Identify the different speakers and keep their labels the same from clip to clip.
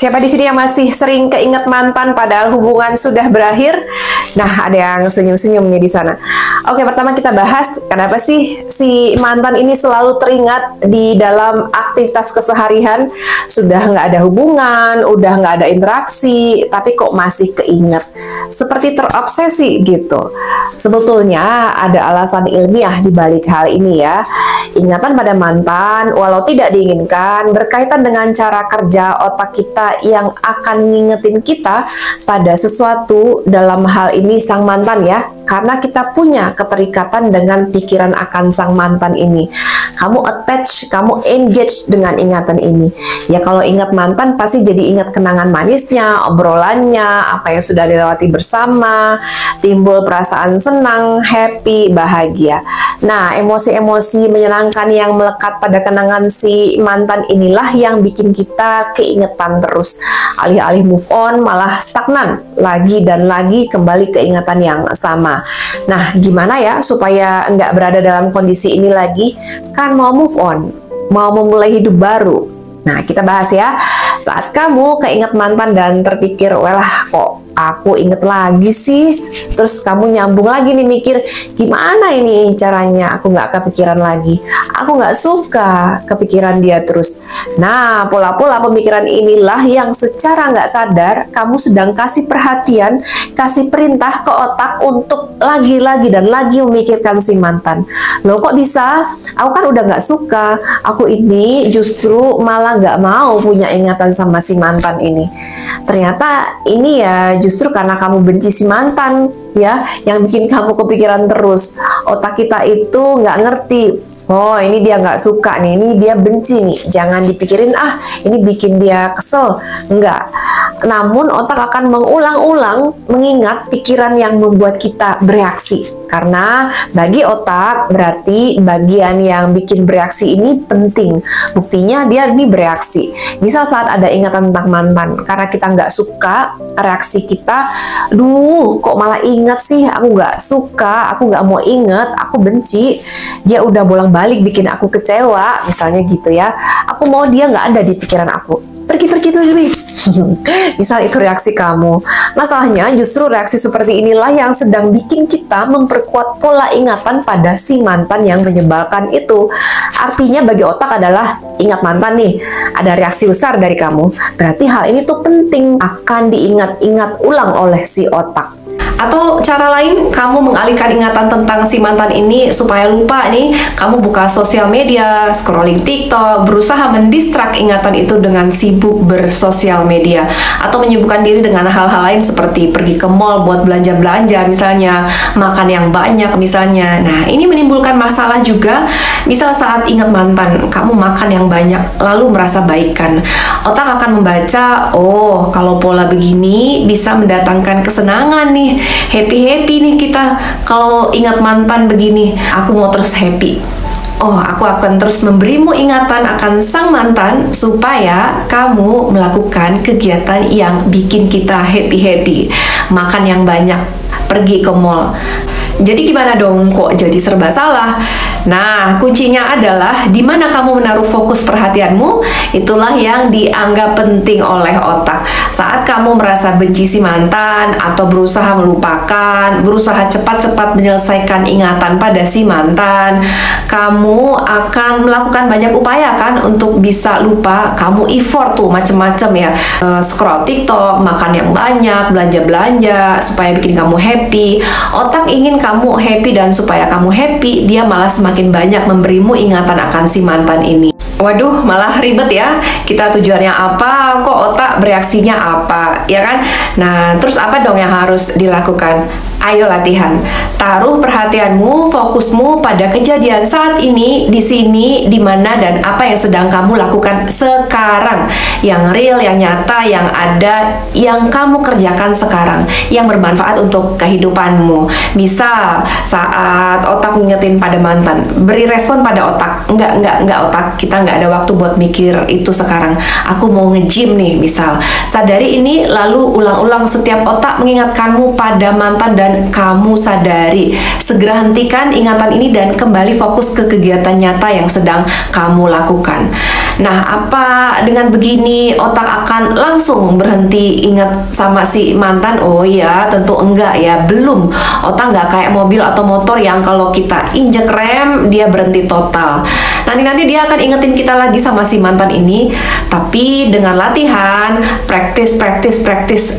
Speaker 1: Siapa di sini yang masih sering keinget mantan padahal hubungan sudah berakhir? Nah, ada yang senyum-senyum nih di sana. Oke, pertama kita bahas kenapa sih si mantan ini selalu teringat di dalam aktivitas keseharian. Sudah nggak ada hubungan, udah nggak ada interaksi, tapi kok masih keinget. Seperti terobsesi gitu. Sebetulnya ada alasan ilmiah di balik hal ini ya. Ingatan pada mantan, walau tidak diinginkan, berkaitan dengan cara kerja otak kita yang akan ngingetin kita pada sesuatu, dalam hal ini sang mantan ya, karena kita punya keterikatan dengan pikiran akan sang mantan ini. Kamu attach, kamu engage dengan ingatan ini. Ya kalau ingat mantan pasti jadi ingat kenangan manisnya, obrolannya, apa yang sudah dilewati bersama, timbul perasaan senang, happy, bahagia. Nah, emosi-emosi menyenangkan yang melekat pada kenangan si mantan inilah yang bikin kita keingetan terus. Alih-alih move on, malah stagnan lagi dan lagi kembali ke ingatan yang sama. Nah, gimana ya supaya nggak berada dalam kondisi ini lagi? Kan mau move on, mau memulai hidup baru. Nah, kita bahas ya. Saat kamu keinget mantan dan terpikir, welah kok aku inget lagi sih, terus kamu nyambung lagi nih mikir, gimana ini caranya aku nggak kepikiran lagi, aku nggak suka kepikiran dia terus. Nah, pola-pola pemikiran inilah yang secara nggak sadar kamu sedang kasih perhatian, kasih perintah ke otak untuk lagi-lagi dan lagi memikirkan si mantan. Loh kok bisa? Aku kan udah nggak suka, aku ini justru malah nggak mau punya ingatan sama si mantan ini. Ternyata ini ya justru karena kamu benci si mantan ya, yang bikin kamu kepikiran terus. Otak kita itu nggak ngerti, oh ini dia nggak suka nih, ini dia benci nih, jangan dipikirin ah ini bikin dia kesel. Enggak, namun otak akan mengulang-ulang mengingat pikiran yang membuat kita bereaksi. Karena bagi otak berarti bagian yang bikin bereaksi ini penting. Buktinya dia ini bereaksi. Misal saat ada ingatan tentang mantan, karena kita nggak suka, reaksi kita, duh kok malah ingat sih, aku nggak suka, aku nggak mau inget, aku benci, dia udah bolak-balik bikin aku kecewa, misalnya gitu ya. Aku mau dia nggak ada di pikiran aku. Pergi. Misal itu reaksi kamu. Masalahnya justru reaksi seperti inilah yang sedang bikin kita memperkuat pola ingatan pada si mantan yang menyebalkan itu. Artinya bagi otak adalah, ingat mantan nih, ada reaksi besar dari kamu. Berarti hal ini tuh penting, akan diingat-ingat ulang oleh si otak. Atau cara lain, kamu mengalihkan ingatan tentang si mantan ini supaya lupa nih, kamu buka sosial media, scrolling TikTok, berusaha mendistrak ingatan itu dengan sibuk bersosial media, atau menyibukkan diri dengan hal-hal lain seperti pergi ke mall buat belanja-belanja misalnya, makan yang banyak misalnya. Nah, ini menimbulkan masalah juga. Misal saat ingat mantan, kamu makan yang banyak lalu merasa baikan. Otak akan membaca, oh kalau pola begini bisa mendatangkan kesenangan nih, happy nih kita kalau ingat mantan begini, aku mau terus happy. Oh, aku akan terus memberimu ingatan akan sang mantan supaya kamu melakukan kegiatan yang bikin kita happy. Makan yang banyak, pergi ke mall. Jadi gimana dong, kok jadi serba salah? Nah, kuncinya adalah di mana kamu menaruh fokus perhatianmu, itulah yang dianggap penting oleh otak. Saat kamu merasa benci si mantan atau berusaha melupakan, berusaha cepat-cepat menyelesaikan ingatan pada si mantan, kamu akan melakukan banyak upaya kan untuk bisa lupa. Kamu effort tuh macem-macem ya, scroll TikTok, makan yang banyak, belanja-belanja supaya bikin kamu happy. Otak ingin kamu happy, dan supaya kamu happy, dia malah semakin banyak memberimu ingatan akan si mantan ini. Waduh, malah ribet ya. Kita tujuannya apa, kok otak bereaksinya apa, ya kan? Nah, terus apa dong yang harus dilakukan? Ayo latihan. Taruh perhatianmu, fokusmu pada kejadian saat ini, di sini, di mana, dan apa yang sedang kamu lakukan sekarang. Yang real, yang nyata, yang ada, yang kamu kerjakan sekarang, yang bermanfaat untuk kehidupanmu. Misal, saat otak ngingetin pada mantan, beri respon pada otak. Enggak otak, kita nggak ada waktu buat mikir itu sekarang. Aku mau nge-gym nih, misal. Sadari ini, lalu ulang-ulang setiap otak mengingatkanmu pada mantan dan kamu sadari. Segera hentikan ingatan ini dan kembali fokus ke kegiatan nyata yang sedang kamu lakukan. Nah, apa dengan begini otak akan langsung berhenti ingat sama si mantan? Oh iya, tentu enggak ya, belum. Otak nggak kayak mobil atau motor yang kalau kita injek rem, dia berhenti total. Nanti dia akan ingetin kita lagi sama si mantan ini, tapi dengan latihan, praktis,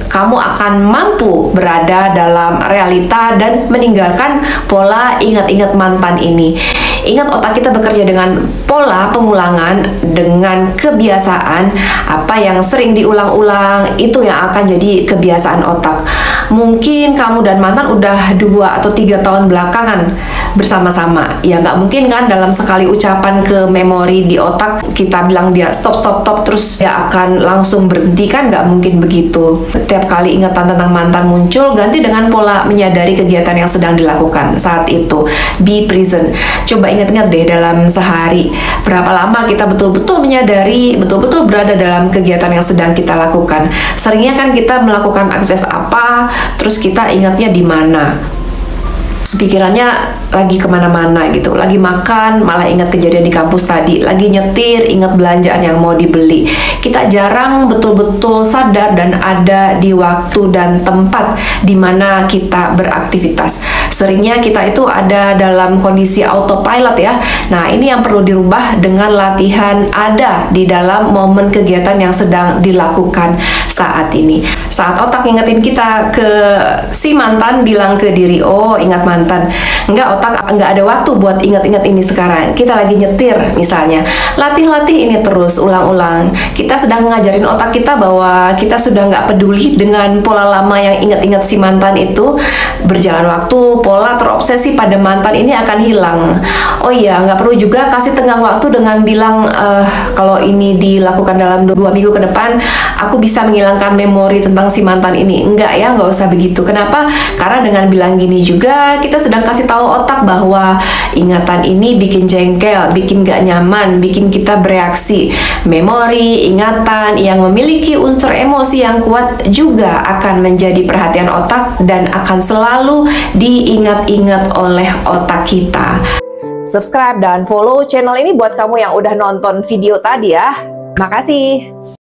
Speaker 1: kamu akan mampu berada dalam realita dan meninggalkan pola ingat-ingat mantan ini. Ingat, otak kita bekerja dengan pola pengulangan, dengan kebiasaan. Apa yang sering diulang-ulang, itu yang akan jadi kebiasaan otak. Mungkin kamu dan mantan udah 2 atau 3 tahun belakangan bersama-sama. Ya nggak mungkin kan dalam sekali ucapan ke memori di otak kita bilang dia stop terus dia akan langsung berhenti, kan nggak mungkin begitu. Setiap kali ingatan tentang mantan muncul, ganti dengan pola menyadari kegiatan yang sedang dilakukan saat itu. Be present. Coba ingat-ingat deh dalam sehari berapa lama kita betul-betul menyadari, betul-betul berada dalam kegiatan yang sedang kita lakukan. Seringnya kan kita melakukan aktivitas apa, terus kita ingatnya di mana. Pikirannya lagi kemana-mana gitu, lagi makan malah ingat kejadian di kampus tadi, lagi nyetir ingat belanjaan yang mau dibeli. Kita jarang betul-betul sadar dan ada di waktu dan tempat di mana kita beraktivitas. Seringnya kita itu ada dalam kondisi autopilot ya. Nah, ini yang perlu dirubah dengan latihan ada di dalam momen kegiatan yang sedang dilakukan saat ini. Saat otak ngingetin kita ke si mantan, bilang ke diri, oh ingat mantan. Enggak, otak enggak ada waktu buat ingat-ingat ini sekarang. Kita lagi nyetir misalnya. Latih ini terus, ulang-ulang. Kita sedang ngajarin otak kita bahwa kita sudah nggak peduli dengan pola lama yang ingat-ingat si mantan itu. Berjalan waktu, pola terobsesi pada mantan ini akan hilang. Oh iya, nggak perlu juga kasih tenggang waktu dengan bilang, kalau ini dilakukan dalam 2 minggu ke depan, aku bisa menghilangkan memori tentang si mantan ini. Enggak ya, nggak usah begitu. Kenapa? Karena dengan bilang gini juga, kita sedang kasih tahu otak bahwa ingatan ini bikin jengkel, bikin gak nyaman, bikin kita bereaksi. Memori, ingatan yang memiliki unsur emosi yang kuat juga akan menjadi perhatian otak dan akan selalu diingat-ingat oleh otak kita. Subscribe dan follow channel ini buat kamu yang udah nonton video tadi ya. Makasih.